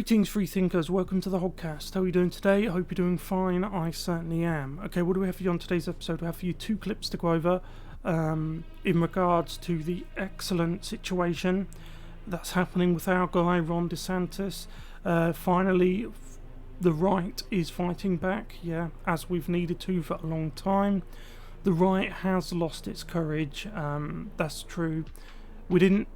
Greetings, free thinkers. Welcome to the Hoggcast. How are you doing today? I hope you're doing fine. I certainly am. Okay, what do we have for you on today's episode? We have for you two clips to go over in regards to the excellent situation that's happening with our guy, Ron DeSantis. Finally, the right is fighting back, as we've needed to for a long time. The right has lost its courage. That's true. We didn't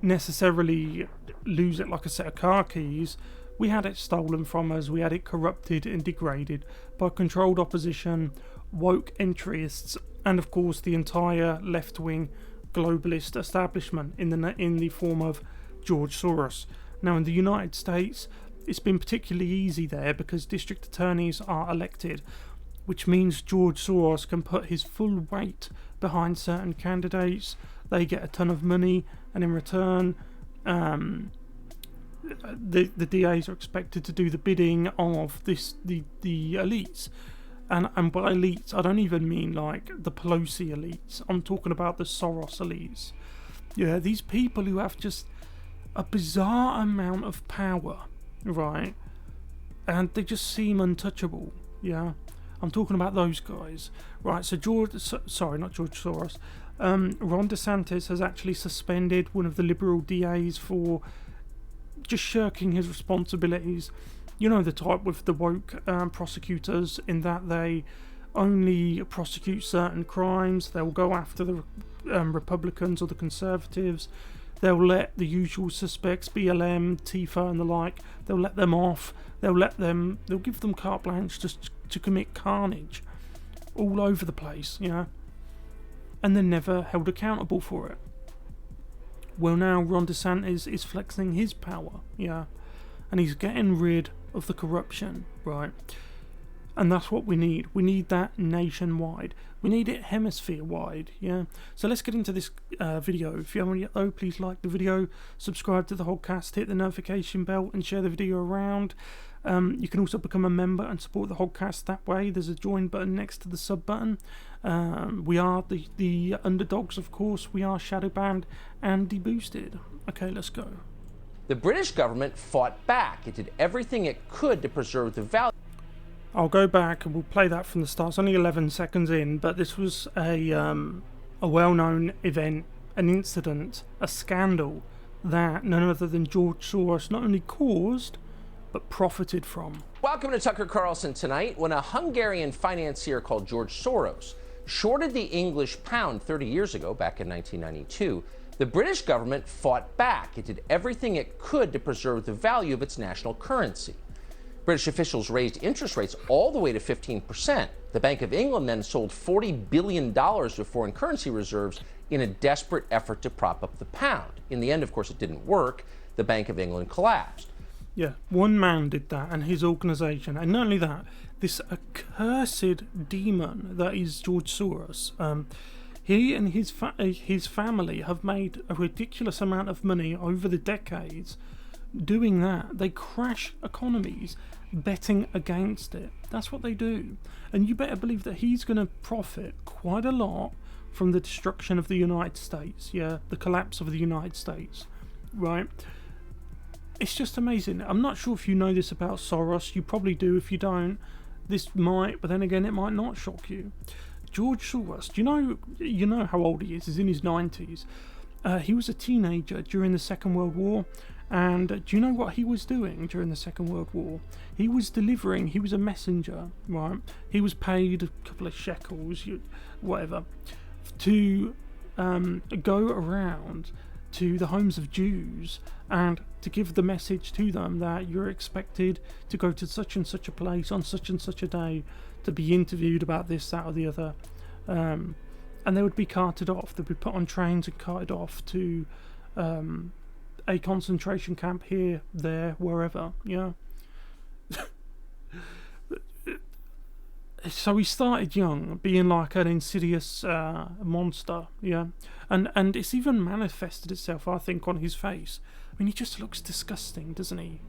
necessarily lose it like a set of car keys. We had it stolen from us. We had it corrupted and degraded by controlled opposition, woke entryists, and of course the entire left-wing globalist establishment in the form of George Soros. Now in the United States, it's been particularly easy there because district attorneys are elected, which means George Soros can put his full weight behind certain candidates. They get a ton of money, and in return, the DAs are expected to do the bidding of the elites. And by elites, I don't even mean like the Pelosi elites. I'm talking about the Soros elites. Yeah, these people who have just a bizarre amount of power, right? And they just seem untouchable. Yeah, I'm talking about those guys, right? So not George Soros. Ron DeSantis has actually suspended one of the liberal DAs for just shirking his responsibilities. You know, the type with the woke prosecutors, in that they only prosecute certain crimes. They'll go after the Republicans or the Conservatives. They'll let the usual suspects, BLM, Tifa and the like, they'll let them off. They'll give them carte blanche just to commit carnage all over the place, and they're never held accountable for it. Well, now Ron DeSantis is flexing his power, and he's getting rid of the corruption, right? And that's what we need. We need that nationwide. We need it hemisphere-wide, So let's get into this video. If you haven't yet, though, please like the video, subscribe to the Hoggcast, hit the notification bell, and share the video around. You can also become a member and support the Hoggcast that way. There's a join button next to the sub button. We are the underdogs, of course. We are shadow banned and deboosted. Okay, let's go. The British government fought back. It did everything it could to preserve the value. I'll go back and we'll play that from the start. It's only 11 seconds in, but this was a well-known event, an incident, a scandal that none other than George Soros not only caused, but profited from. Welcome to Tucker Carlson Tonight. When a Hungarian financier called George Soros shorted the English pound 30 years ago, back in 1992, the British government fought back. It did everything it could to preserve the value of its national currency. British officials raised interest rates all the way to 15%. The Bank of England then sold $40 billion of foreign currency reserves in a desperate effort to prop up the pound. In the end, of course, it didn't work. The Bank of England collapsed. Yeah, one man did that, and his organisation. And not only that, this accursed demon that is George Soros. He and his family have made a ridiculous amount of money over the decades doing that. They crash economies betting against it. That's what they do. And you better believe that he's going to profit quite a lot from the destruction of the United States. Yeah, the collapse of the United States. Right? It's just amazing. I'm not sure if you know this about Soros. You probably do. If you don't, this might, but then again, it might not shock you. George Soros, do you know how old he is? He's in his 90s. He was a teenager during the Second World War. And do you know what he was doing during the Second World War? He was a messenger, right? He was paid a couple of shekels, whatever, to go around to the homes of Jews and to give the message to them that you're expected to go to such and such a place on such and such a day to be interviewed about this, that or the other. And they would be carted off. They'd be put on trains and carted off to a concentration camp here, there, wherever, So he started young, being like an insidious monster, and it's even manifested itself, I think, on his face. I mean, he just looks disgusting, doesn't he?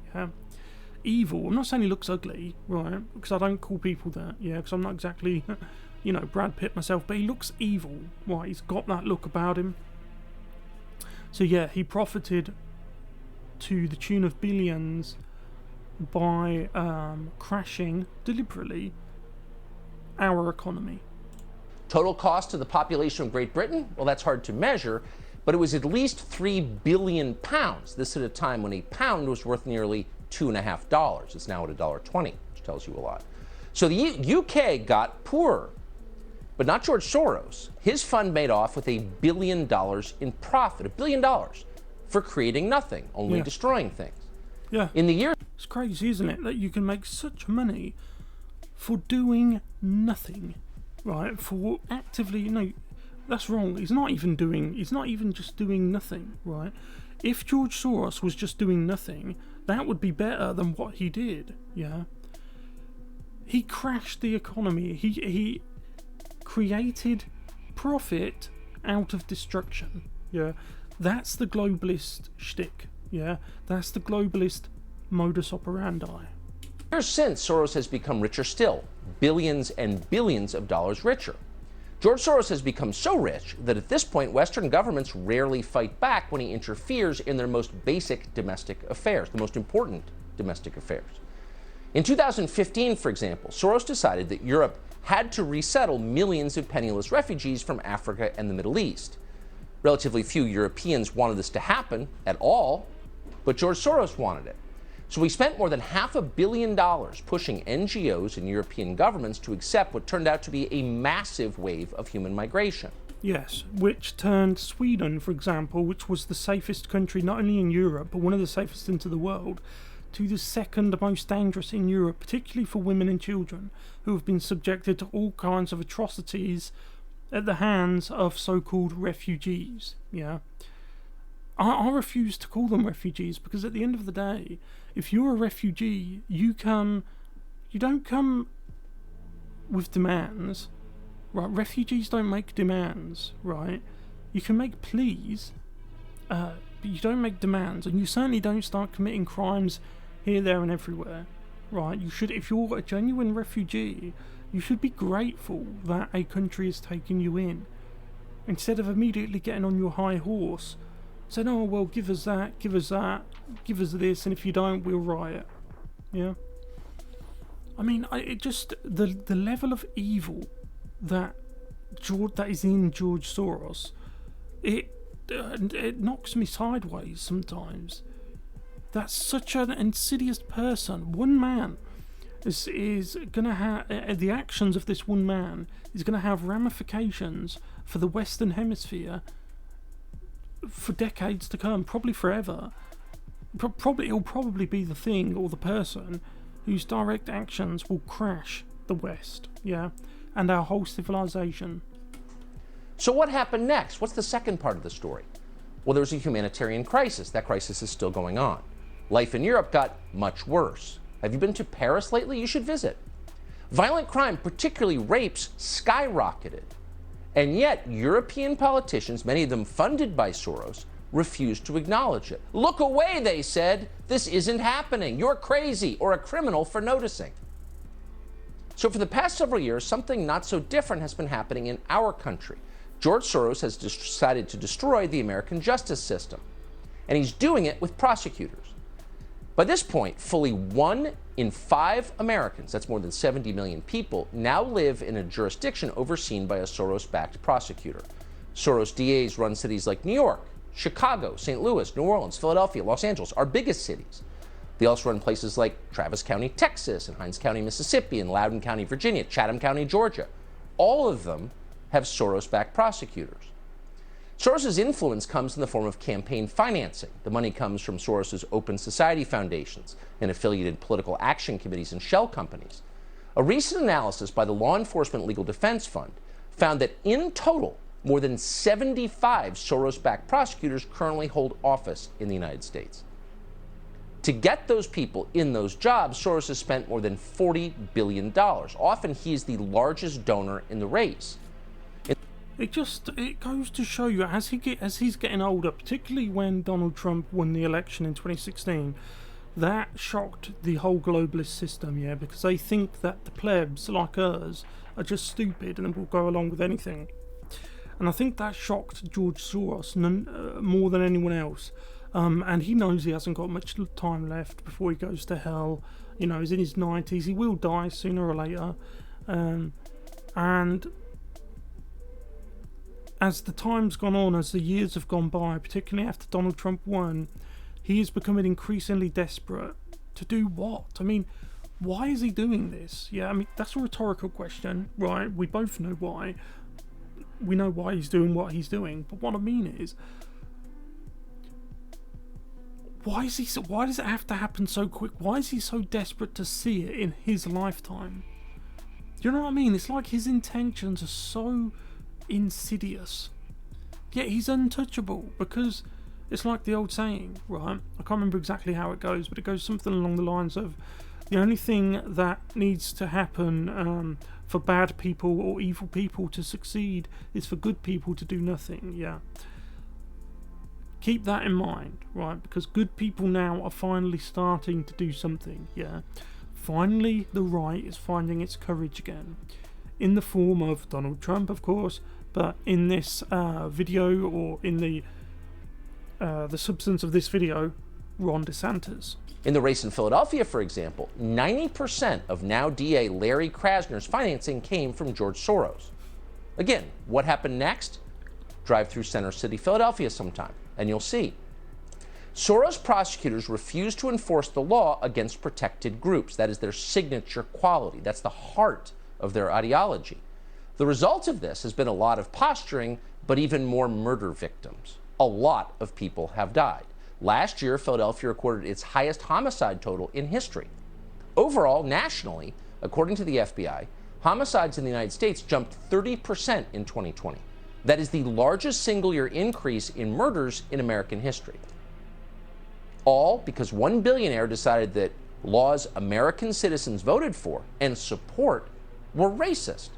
Evil. I'm not saying he looks ugly, right? Because I don't call people that, because I'm not exactly, Brad Pitt myself, but he looks evil, right? He's got that look about him. So yeah, he profited to the tune of billions by crashing deliberately our economy. Total cost to the population of Great Britain? Well, that's hard to measure, but it was at least £3 billion. This at a time when a pound was worth nearly $2.50. It's now at $1.20, which tells you a lot. So the UK got poorer, but not George Soros. His fund made off with $1 billion in profit, $1 billion for creating nothing, only destroying things. Yeah. In the year, it's crazy, isn't it, that you can make such money for doing nothing, right? For actively, no, that's wrong. He's not even just doing nothing, right? If George Soros was just doing nothing, that would be better than what he did, yeah? He crashed the economy. He created profit out of destruction, yeah? That's the globalist shtick, yeah? That's the globalist modus operandi. Years since, Soros has become richer still, billions and billions of dollars richer. George Soros has become so rich that at this point, Western governments rarely fight back when he interferes in their most basic domestic affairs, the most important domestic affairs. In 2015, for example, Soros decided that Europe had to resettle millions of penniless refugees from Africa and the Middle East. Relatively few Europeans wanted this to happen at all, but George Soros wanted it. So he spent more than $500 million pushing NGOs and European governments to accept what turned out to be a massive wave of human migration. Yes, which turned Sweden, for example, which was the safest country not only in Europe, but one of the safest into the world, to the second most dangerous in Europe, particularly for women and children, who have been subjected to all kinds of atrocities at the hands of so-called refugees. Yeah, I refuse to call them refugees, because at the end of the day, if you're a refugee, you don't come with demands, right? Refugees don't make demands, right? You can make pleas, but you don't make demands, and you certainly don't start committing crimes here, there, and everywhere, right? You should, if you're a genuine refugee, you should be grateful that a country is taking you in, instead of immediately getting on your high horse, saying, "Oh well, give us that, give us that, give us this, and if you don't, we'll riot." Yeah. I mean, it just the level of evil that is in George Soros, it knocks me sideways sometimes. That's such an insidious person. One man is gonna have the actions of this one man is gonna have ramifications for the Western Hemisphere for decades to come, probably forever. It'll probably be the thing or the person whose direct actions will crash the West, yeah, and our whole civilization. So what happened next? What's the second part of the story? Well, there was a humanitarian crisis. That crisis is still going on. Life in Europe got much worse. Have you been to Paris lately? You should visit. Violent crime, particularly rapes, skyrocketed. And yet, European politicians, many of them funded by Soros, refused to acknowledge it. Look away, they said. This isn't happening. You're crazy or a criminal for noticing. So for the past several years, something not so different has been happening in our country. George Soros has decided to destroy the American justice system. And he's doing it with prosecutors. By this point, fully 1 in 5 Americans, that's more than 70 million people, now live in a jurisdiction overseen by a Soros-backed prosecutor. Soros DAs run cities like New York, Chicago, St. Louis, New Orleans, Philadelphia, Los Angeles, our biggest cities. They also run places like Travis County, Texas, and Hinds County, Mississippi, and Loudoun County, Virginia, Chatham County, Georgia. All of them have Soros-backed prosecutors. Soros' influence comes in the form of campaign financing. The money comes from Soros' open society foundations and affiliated political action committees and shell companies. A recent analysis by the Law Enforcement Legal Defense Fund found that in total, more than 75 Soros-backed prosecutors currently hold office in the United States. To get those people in those jobs, Soros has spent more than $40 billion. Often he's the largest donor in the race. It goes to show you, as he's getting older, particularly when Donald Trump won the election in 2016, that shocked the whole globalist system, yeah, because they think that the plebs like us are just stupid and will go along with anything. And I think that shocked George Soros more than anyone else. And he knows he hasn't got much time left before he goes to hell. You know, he's in his 90s. He will die sooner or later. And as the time's gone on, as the years have gone by, particularly after Donald Trump won, he is becoming increasingly desperate to do what? I mean, why is he doing this? Yeah, I mean, that's a rhetorical question, right? We both know why. We know why he's doing what he's doing. But what I mean is, why does it have to happen so quick? Why is he so desperate to see it in his lifetime? Do you know what I mean? It's like his intentions are so insidious. Yet he's untouchable, because it's like the old saying, right? I can't remember exactly how it goes, but it goes something along the lines of, the only thing that needs to happen for bad people or evil people to succeed is for good people to do nothing. Yeah. Keep that in mind, right? Because good people now are finally starting to do something, yeah? Finally, the right is finding its courage again. In the form of Donald Trump, of course, but in this video, or in the substance of this video, Ron DeSantis. In the race in Philadelphia, for example, 90% of now DA Larry Krasner's financing came from George Soros. Again, what happened next? Drive through Center City, Philadelphia sometime, and you'll see. Soros prosecutors refused to enforce the law against protected groups. That is their signature quality. That's the heart of their ideology. The result of this has been a lot of posturing, but even more murder victims. A lot of people have died. Last year, Philadelphia recorded its highest homicide total in history. Overall, nationally, according to the FBI, homicides in the United States jumped 30% in 2020. That is the largest single-year increase in murders in American history. All because one billionaire decided that laws American citizens voted for and support were racist.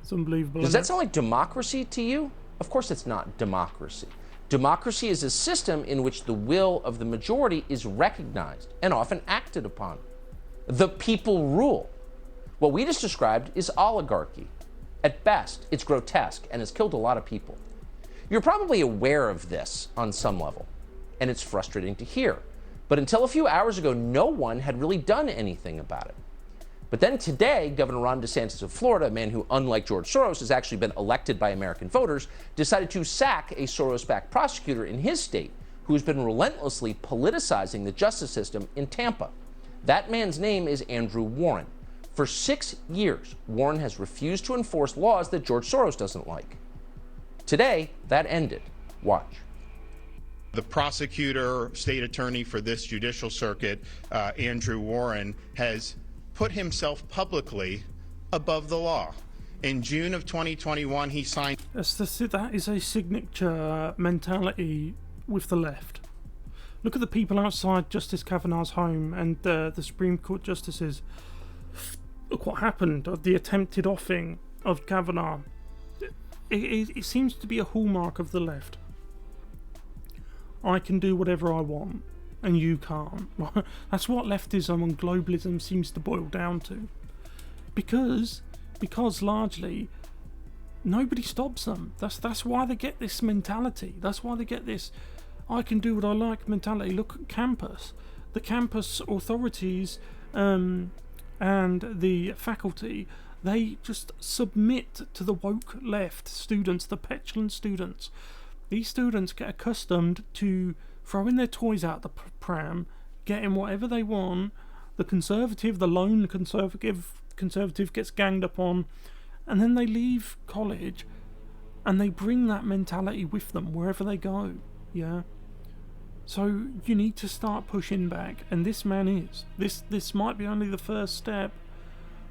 It's unbelievable. Does that sound like democracy to you? Of course it's not democracy. Democracy is a system in which the will of the majority is recognized and often acted upon. The people rule. What we just described is oligarchy. At best, it's grotesque and has killed a lot of people. You're probably aware of this on some level, and it's frustrating to hear. But until a few hours ago, no one had really done anything about it. But then today, Governor Ron DeSantis of Florida, a man who, unlike George Soros, has actually been elected by American voters, decided to sack a Soros-backed prosecutor in his state who's been relentlessly politicizing the justice system in Tampa. That man's name is Andrew Warren. For 6 years, Warren has refused to enforce laws that George Soros doesn't like. Today, that ended. Watch. The prosecutor, state attorney for this judicial circuit, Andrew Warren, has put himself publicly above the law. In June of 2021, he signed... That is a signature mentality with the left. Look at the people outside Justice Kavanaugh's home and the Supreme Court justices. Look what happened, the attempted offing of Kavanaugh. It seems to be a hallmark of the left. I can do whatever I want, and you can't. That's what leftism and globalism seems to boil down to. Because largely, nobody stops them. That's why they get this mentality. That's why they get this I can do what I like mentality. Look at campus. The campus authorities and the faculty, they just submit to the woke left students, the petulant students. These students get accustomed to throwing their toys out the pram, getting whatever they want. The lone conservative gets ganged up on, and then they leave college and they bring that mentality with them wherever they go. Yeah. So you need to start pushing back, and this man is. This might be only the first step,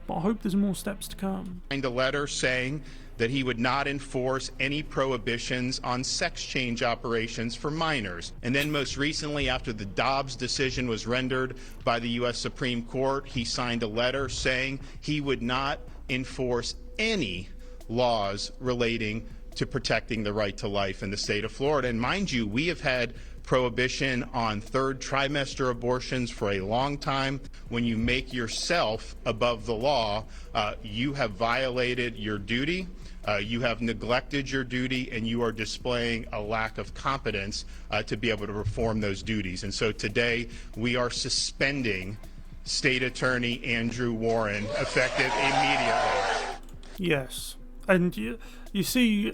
but I hope there's more steps to come. Signed a letter saying that he would not enforce any prohibitions on sex change operations for minors. And then most recently, after the Dobbs decision was rendered by the U.S. Supreme Court, he signed a letter saying he would not enforce any laws relating to protecting the right to life in the state of Florida. And mind you, we have had prohibition on third trimester abortions for a long time. When you make yourself above the law, you have violated your duty. You have neglected your duty, and you are displaying a lack of competence to be able to perform those duties. And so today we are suspending State Attorney Andrew Warren, effective immediately. Yes, and you see,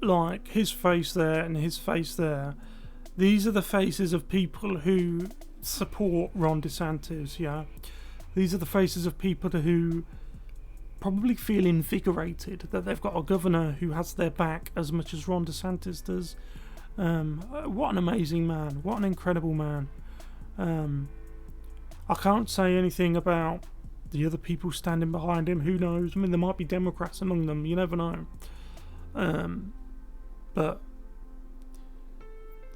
like his face there and his face there. These are the faces of people who support Ron DeSantis. Yeah, these are the faces of people who probably feel invigorated that they've got a governor who has their back as much as Ron DeSantis does. What an amazing man! What an incredible man! I can't say anything about the other people standing behind him. Who knows? I mean, there might be Democrats among them. You never know. But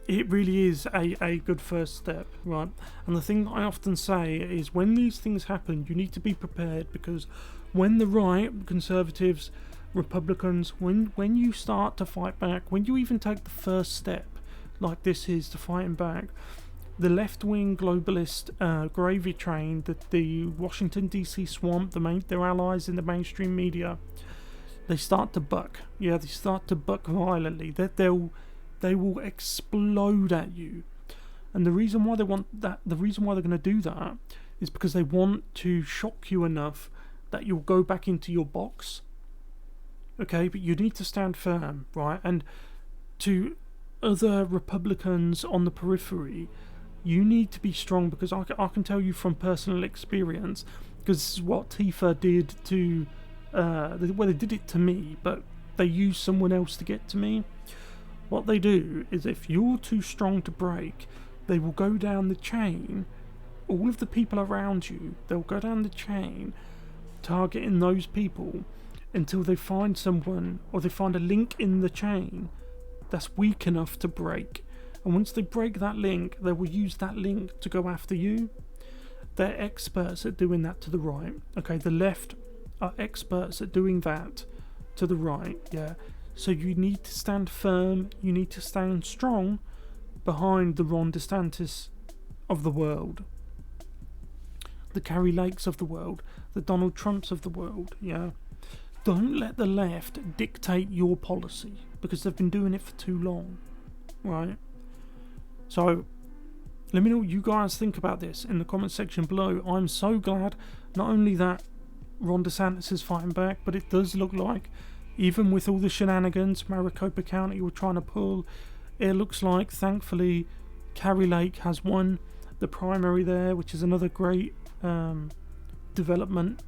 it really is a good first step, right? And the thing I often say is when these things happen, you need to be prepared, because when the right, conservatives, Republicans, when you start to fight back, when you even take the first step, like this is, to fighting back, the left-wing globalist gravy train, that the Washington DC swamp, their allies in the mainstream media, they start to buck. Yeah, they start to buck violently. They will explode at you. And the reason why they want that, the reason why they're going to do that, is because they want to shock you enough that you'll go back into your box. Okay, but you need to stand firm, right? And to other Republicans on the periphery, you need to be strong, because I can tell you from personal experience, because this is what Tifa did to, well, they did it to me, but they used someone else to get to me. What they do is, if you're too strong to break, they will go down the chain, all of the people around you, they'll go down the chain, targeting those people until they find someone, or they find a link in the chain that's weak enough to break. And once they break that link, they will use that link to go after you. They're experts at doing that to the right. Okay, the left are experts at doing that to the right, yeah. So you need to stand firm, you need to stand strong behind the Ron DeSantis of the world, the Carrie Lakes of the world, the Donald Trumps of the world, yeah. Don't let the left dictate your policy, because they've been doing it for too long, right? So let me know what you guys think about this in the comment section below. I'm so glad not only that Ron DeSantis is fighting back, but it does look like, even with all the shenanigans Maricopa County were trying to pull, it looks like, thankfully, Carrie Lake has won the primary there, which is another great development.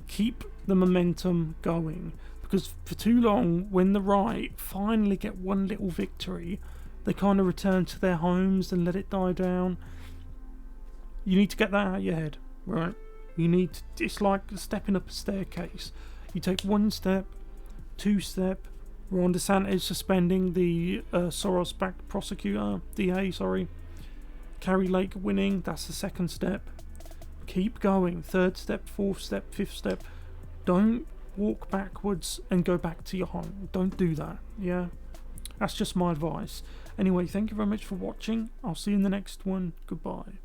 Keep the momentum going, because for too long, when the right finally get one little victory, they kind of return to their homes and let it die down. You need to get that out of your head, right? You need to, it's like stepping up a staircase. You take one step, two step. Ron DeSantis suspending the Soros-backed prosecutor, DA, sorry. Carrie Lake winning, that's the second step. Keep going, third step, fourth step, fifth step. Don't walk backwards and go back to your home. Don't do that, yeah? That's just my advice. Anyway, thank you very much for watching. I'll see you in the next one. Goodbye.